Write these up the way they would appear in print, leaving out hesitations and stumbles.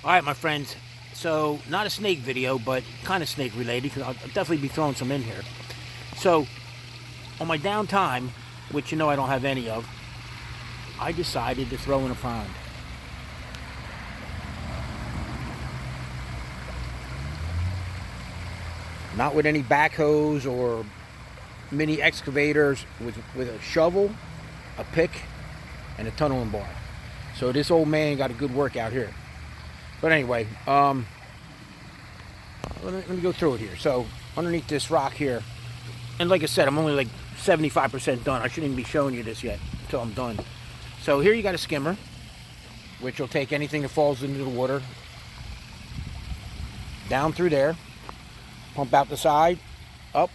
All right, my friends. So, not a snake video, but kind of snake related because I'll definitely be throwing some in here. So, on my downtime, which you know I don't have any of, I decided to throw in a pond. Not with any backhoes or mini excavators, with a shovel, a pick, and a tunneling bar. So this old man got a good workout here. But anyway, let me go through it here. So underneath this rock here, and like I said, I'm only like 75% done. I shouldn't even be showing you this yet until I'm done. So here you got a skimmer, which will take anything that falls into the water down through there, pump out the side, up,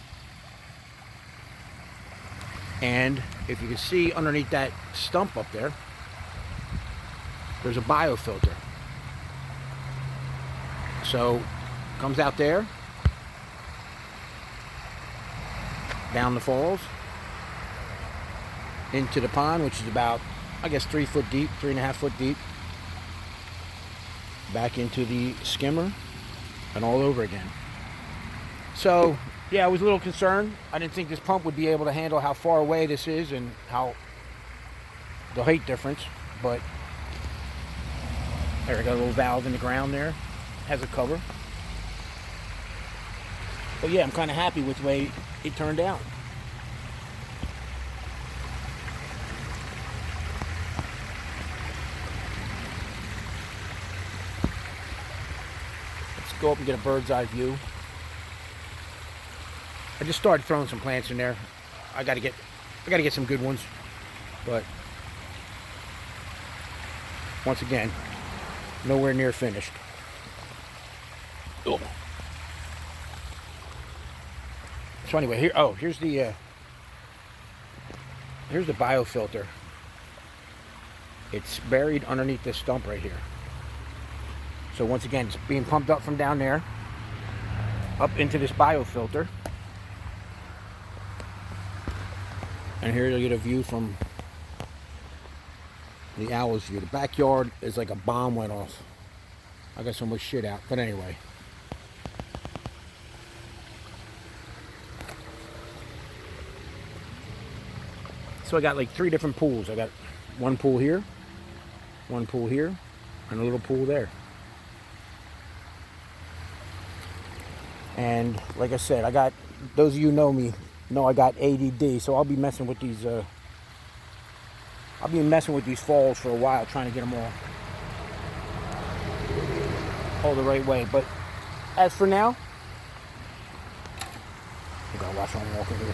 and if you can see underneath that stump up there, there's a biofilter. So comes out there, down the falls, into the pond, which is about, I guess, 3 foot deep, 3.5 foot deep, back into the skimmer, and all over again. So yeah, I was a little concerned. I didn't think this pump would be able to handle how far away this is and how the height difference, but there, I got a little valve in the ground there, has a cover. But yeah, I'm kind of happy with the way it turned out. Let's go up and get a bird's eye view. I just started throwing some plants in there. I gotta get some good ones, but once again, nowhere near finished. Oh. So anyway, here's the biofilter. It's buried underneath this stump right here. So once again, it's being pumped up from down there, up into this biofilter. And here you'll get a view from the owl's view. The backyard is like a bomb went off. I got so much shit out, but anyway. So I got like 3 different pools. I got one pool here, and a little pool there. And like I said, I got, those of you who know me know I got ADD, so I'll be messing with these falls for a while, trying to get them all the right way. But as for now, I gotta watch when I'm walking here.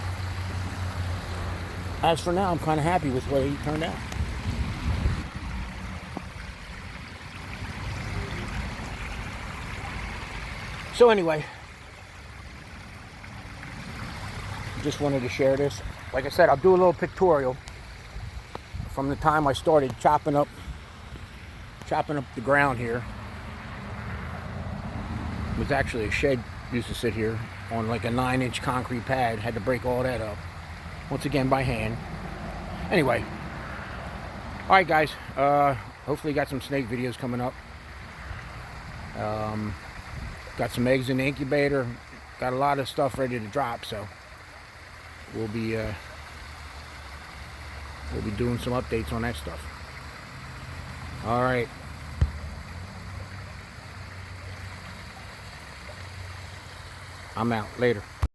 As for now, I'm kind of happy with the way it turned out. So anyway, just wanted to share this. Like I said, I'll do a little pictorial from the time I started chopping up the ground here. It was actually a shed used to sit here on like a 9-inch concrete pad. Had to break all that up, once again by hand. Anyway, all right guys, hopefully got some snake videos coming up. Got some eggs in the incubator, got a lot of stuff ready to drop, so we'll be doing some updates on that stuff. All right, I'm out. Later.